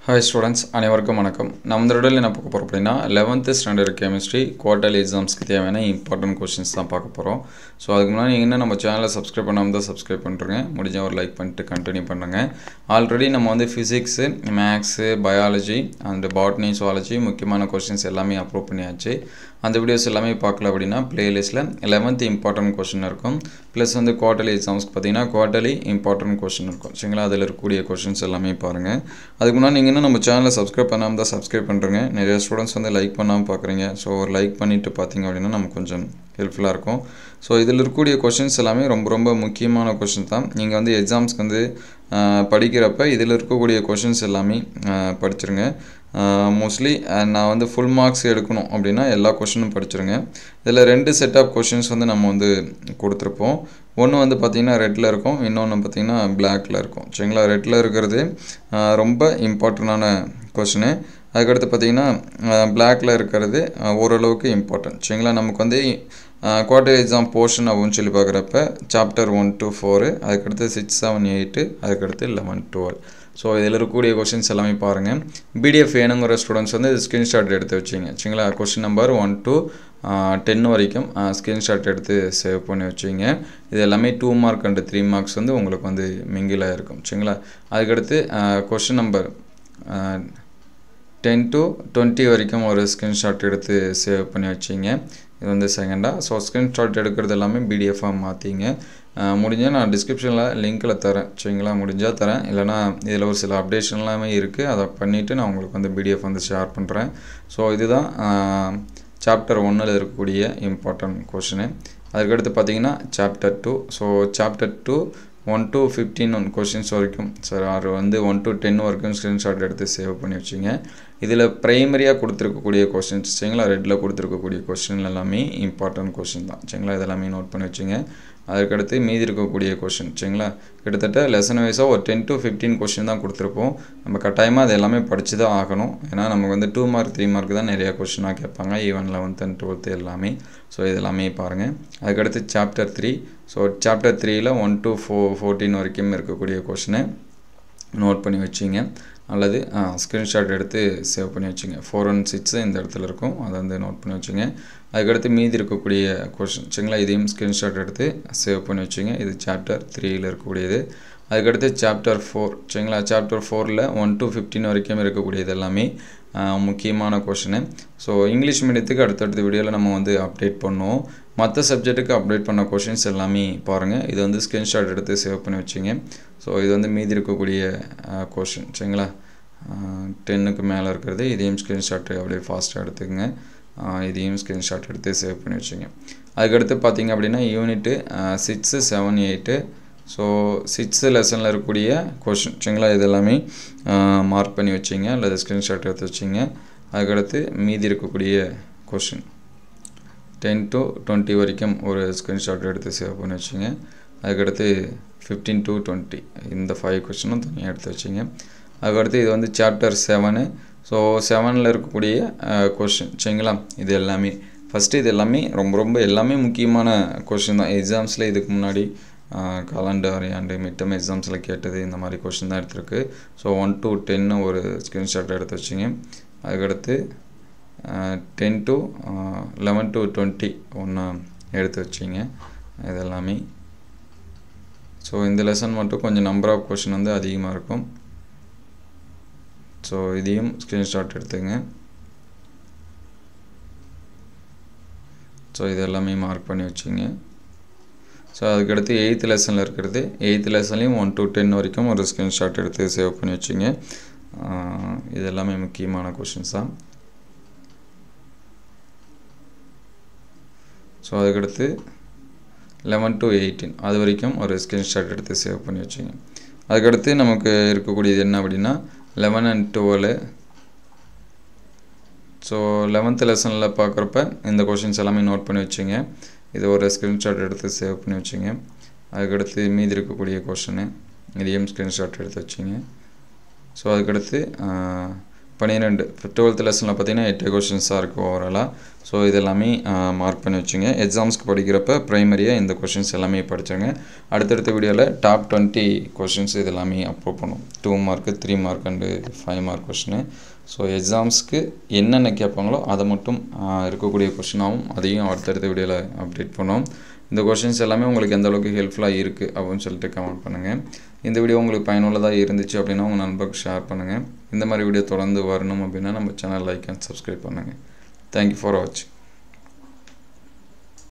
Hi students, அனைவருக்கும் வணக்கம். நம்ம இந்த வீடியோல என்ன பார்க்க போறோம் அப்படினா 11th standard chemistry quarterly examsக்கு தேவையான important questions தான் பார்க்க போறோம். சோ அதுக்கு முன்னாடி நீங்க இன்னும் நம்ம சேனலை subscribe பண்ணாம இருந்தா subscribe பண்ணிருங்க. முடிஞ்சா ஒரு லைக் பண்ணிட்டு கண்டினியூ பண்ணுங்க. ஆல்ரெடி நம்ம வந்து physics, maths, biology and botany, zoology முக்கியமான questions எல்லாமே அப்லோட் பண்ணியாச்சு. அந்த வீடியோஸ் எல்லாமே பார்க்கல அப்படினா பிளேலிஸ்ட்ல 11th important question இருக்கும். ப்ளஸ் வந்து quarterly examsக்கு பாத்தீங்கன்னா quarterly important question இருக்கும். சரிங்களா? அதில இருக்கக்கூடிய questions எல்லாமே பாருங்க. அதுக்கு முன்னாடி நீங்க நம்ம சேனலை சப்ஸ்கிரைப் பண்ணாம இருந்தா சப்ஸ்கிரைப் பண்ணுங்க. நிறைய ஸ்டூடண்ட்ஸ் வந்து லைக் பண்ணாம பார்க்குறீங்க. ஸோ ஒரு லைக் பண்ணிட்டு பார்த்தீங்க அப்படின்னா நமக்கு கொஞ்சம் ஹெல்ப்ஃபுல்லாக இருக்கும். ஸோ இதில் இருக்கக்கூடிய கொஷின்ஸ் எல்லாமே ரொம்ப முக்கியமான கொஷின் தான். நீங்கள் வந்து எக்ஸாம்ஸ்க்கு வந்து படிக்கிறப்ப இதில் இருக்கக்கூடிய கொஷின்ஸ் எல்லாமே படிச்சிருங்க. மோஸ்ட்லி நான் வந்து ஃபுல் மார்க்ஸ் எடுக்கணும் அப்படின்னா எல்லா கொஷினும் படிச்சிருங்க. இதில் 2 செட் ஆஃப் கொஷின்ஸ் வந்து நம்ம வந்து கொடுத்துருப்போம். ஒன்று வந்து பார்த்திங்கன்னா ரெட்டில் இருக்கும், இன்னொன்று பார்த்திங்கன்னா பிளாக்கில் இருக்கும். சரிங்களா? ரெட்டில் இருக்கிறது ரொம்ப இம்பார்ட்டண்டான கொஷினு. அதுக்கடுத்து பார்த்திங்கன்னா பிளாக்கில் இருக்கிறது ஓரளவுக்கு இம்பார்ட்டன்ட். சரிங்களா? நமக்கு வந்து குவார்ட்டர் எக்ஸாம் போர்ஷன் அப்படின்னு சொல்லி பார்க்குறப்ப சாப்டர் 1 to 4, அதுக்கடுத்து 6, 7, 8, அதுக்கடுத்து 11, 12. ஸோ இதில் இருக்கக்கூடிய கொஷின்ஸ் எல்லாமே பாருங்கள். பிடிஎஃப் வேணுங்கிற ஸ்டூடெண்ட்ஸ் வந்து ஸ்க்ரீன்ஷாட் எடுத்து வச்சிங்க. சரிங்களா? கொஷின் நம்பர் 1 to 10 வரைக்கும் ஸ்க்ரீன்ஷாட் எடுத்து சேவ் பண்ணி வச்சிங்க. இது எல்லாமே 2 மார்க் அண்ட் 3 மார்க்ஸ் வந்து உங்களுக்கு வந்து மிங்கிலாக இருக்கும். சரிங்களா? அதுக்கடுத்து கொஷின் நம்பர் 10 to 20 வரைக்கும் ஒரு ஸ்க்ரீன்ஷாட் எடுத்து சேவ் பண்ணி வச்சிங்க. இது வந்து செகண்டாக. ஸோ ஸ்க்ரீன்ஷாட் எடுக்கிறது எல்லாமே பிடிஎஃபாக மாற்றிங்க. முடிஞ்சால் நான் டிஸ்கிரிப்ஷனில் லிங்க்கில் தரேன். சரிங்களா? முடிஞ்சால் தரேன், இல்லைனா இதில் ஒரு சில அப்டேஷன் எல்லாமே இருக்குது. அதை பண்ணிவிட்டு நான் உங்களுக்கு வந்து பிடிஎஃப் வந்து ஷேர் பண்ணுறேன். ஸோ இதுதான் சாப்டர் 1ல் இருக்கக்கூடிய இம்பார்ட்டன்ட் கொஷினு. அதுக்கடுத்து பார்த்தீங்கன்னா chapter 2. So chapter 2 1 to 15 questions வரைக்கும் சார் அது வந்து 1 to 10 வரைக்கும் ஸ்க்ரீன்ஷாட் எடுத்து சேவ் பண்ணி வச்சிங்க. இதில் ப்ரைமரியாக கொடுத்துருக்கக்கூடிய கொஷின்ஸ், சரிங்களா? ரெட்டில் கொடுத்துருக்கக்கூடிய கொஷின் எல்லாமே இம்பார்ட்டன்ட் கொஷின் தான். சரிங்களா? இதெல்லாமே நோட் பண்ணி வச்சிங்க. அதுக்கடுத்து மீதி இருக்கக்கூடிய கொஷின், சரிங்களா? கிட்டத்தட்ட லெசன் வைஸாக ஒரு 10 to 15 கொஷின் தான் கொடுத்துருப்போம். நம்ம கட்டாயமாக அது எல்லாமே படித்து தான் ஆகணும். ஏன்னா நமக்கு வந்து 2 மார்க் 3 மார்க் தான் நிறையா கொஷினாக கேட்பாங்க, ஈவன் 11th and 12th எல்லாமே. ஸோ இதெல்லாமே பாருங்கள். அதுக்கடுத்து சாப்டர் 3. ஸோ சாப்டர் 3ல் 1 to 14 வரைக்கும் இருக்கக்கூடிய கொஷினை நோட் பண்ணி வச்சிங்க, அல்லது ஸ்க்ரீன்ஷாட் எடுத்து சேவ் பண்ணி வச்சிங்க. 4 and 6 இந்த இடத்துல இருக்கும், அதை வந்து நோட் பண்ணி வச்சிங்க. அதுக்கடுத்து மீதி இருக்கக்கூடிய கொஷின், சரிங்களா? இதையும் ஸ்க்ரீன்ஷாட் எடுத்து சேவ் பண்ணி வச்சிங்க. இது சாப்டர் 3ல் இருக்கக்கூடியது. அதுக்கடுத்து சாப்டர் 4, சரிங்களா? சாப்டர் 4ல் 1 to 15 வரைக்கும் இருக்கக்கூடியது எல்லாமே முக்கியமான கொஷினு. ஸோ இங்கிலீஷ் மீடியத்துக்கு அடுத்தடுத்த வீடியோவில் நம்ம வந்து அப்டேட் பண்ணுவோம். மற்ற சப்ஜெக்ட்டுக்கு அப்டேட் பண்ண கொஷின்ஸ் எல்லாமே பாருங்கள். இது வந்து ஸ்க்ரீன்ஷாட் எடுத்து சேவ் பண்ணி வச்சிங்க. ஸோ இது வந்து மீதி இருக்கக்கூடிய கொஷின், சரிங்களா? 10க்கு மேலே இருக்கிறது. இதையும் ஸ்க்ரீன்ஷாட் அப்படியே ஃபாஸ்ட்டாக எடுத்துக்கங்க. இதையும் ஸ்க்ரீன்ஷாட் எடுத்து சேவ் பண்ணி வச்சிங்க. அதுக்கடுத்து பார்த்திங்க அப்படின்னா யூனிட்டு 6, 7, 8. ஸோ 6 லெசனில் இருக்கக்கூடிய கொஷின், சரிங்களா? இதெல்லாமே மார்க் பண்ணி வச்சிங்க, அல்லது ஸ்க்ரீன்ஷாட் எடுத்து வச்சிங்க. அதுக்கடுத்து மீதி இருக்கக்கூடிய கொஷின் 10 to 20 வரைக்கும் ஒரு ஸ்க்ரீன்ஷாட் எடுத்து சேவ் பண்ணி வச்சிங்க. அதுக்கடுத்து 15 to 20 இந்த 5 கொஷினும் தனியாக எடுத்து வச்சிங்க. அதுக்கடுத்து இது வந்து சாப்டர் 7. ஸோ 7ல் இருக்கக்கூடிய கொஷின், சரிங்களா? இது எல்லாமே ஃபஸ்ட்டு இது எல்லாமே ரொம்ப எல்லாமே முக்கியமான கொஷின் தான். எக்ஸாம்ஸில் இதுக்கு முன்னாடி காலண்டர் அண்டு மிட்டம் எக்ஸாம்ஸில் கேட்டது இந்த மாதிரி கொஷின் தான் எடுத்திருக்கு. ஸோ 1 to 10 ஒரு ஸ்க்ரீன்ஷாட் எடுத்து வச்சிங்க. அதுக்கடுத்து 10 to 11 to 20 ஒன்று எடுத்து வச்சிங்க. இதெல்லாமே. ஸோ இந்த லெசன் மட்டும் கொஞ்சம் நம்பர் ஆஃப் கொஷின் வந்து அதிகமாக இருக்கும். ஸோ இதையும் ஸ்க்ரீன்ஷாட் எடுத்துங்க. ஸோ இது எல்லாமே மார்க் பண்ணி வச்சிங்க. ஸோ அதுக்கடுத்து 8th லெசனில் இருக்கிறது. 8th லெசன்லேயும் 1 to 10 வரைக்கும் ஒரு ஸ்க்ரீன்ஷாட் எடுத்து சேவ் பண்ணி வச்சிங்க. இது எல்லாமே முக்கியமான கொஷின்ஸ் தான். ஸோ அதுக்கடுத்து 11 to 18 அது வரைக்கும் ஒரு ஸ்க்ரீன்ஷாட் எடுத்து சேவ் பண்ணி வச்சிங்க. அதுக்கடுத்து நமக்கு இருக்கக்கூடியது என்ன அப்படின்னா 11 and 12. ஸோ 11th லெசனில் பார்க்குறப்ப இந்த கொஷின்ஸ் எல்லாமே நோட் பண்ணி வச்சிங்க. இது ஒரு ஸ்க்ரீன்ஷாட் எடுத்து சேவ் பண்ணி வச்சிங்க. அதுக்கடுத்து மீதி இருக்கக்கூடிய கொஷினு, இதையும் ஸ்க்ரீன்ஷாட் எடுத்து வச்சிங்க. ஸோ அதுக்கடுத்து 12 12th லெசனில் பார்த்தீங்கன்னா 8 கொஷின்ஸாக இருக்குது ஓவராலாக. ஸோ இதெல்லாமே மார்க் பண்ணி வச்சுங்க. எக்ஸாம்ஸ்க்கு படிக்கிறப்ப ப்ரைமரியாக இந்த கொஷின்ஸ் எல்லாமே படிச்சுங்க. அடுத்தடுத்த வீடியோவில் டாப் 20 கொஷின்ஸ் இது எல்லாமே அப்லோட் பண்ணும். 2 மார்க்கு 3 மார்க் அண்டு 5 மார்க் கொஷினு. ஸோ எக்ஸாம்ஸ்க்கு என்னென்ன கேட்பாங்களோ அதை மட்டும் இருக்கக்கூடிய கொஷினாகவும் அதையும் அடுத்தடுத்த வீடியோவில் அப்டேட் பண்ணுவோம். இந்த கொஷின்ஸ் எல்லாமே உங்களுக்கு எந்த அளவுக்கு ஹெல்ப்ஃபுல்லாக இருக்குது அப்படின்னு சொல்லிட்டு கமெண்ட் பண்ணுங்கள். இந்த வீடியோ உங்களுக்கு பயனுள்ளதாக இருந்துச்சு அப்படின்னா உங்கள் நண்பருக்கு ஷேர் பண்ணுங்கள். இந்த மாதிரி வீடியோ தொடர்ந்து வரணும் அப்படின்னா நம்ம சேனல் லைக் அண்ட் சப்ஸ்கிரைப் பண்ணுங்கள். தேங்க்யூ ஃபார் வாட்சிங்.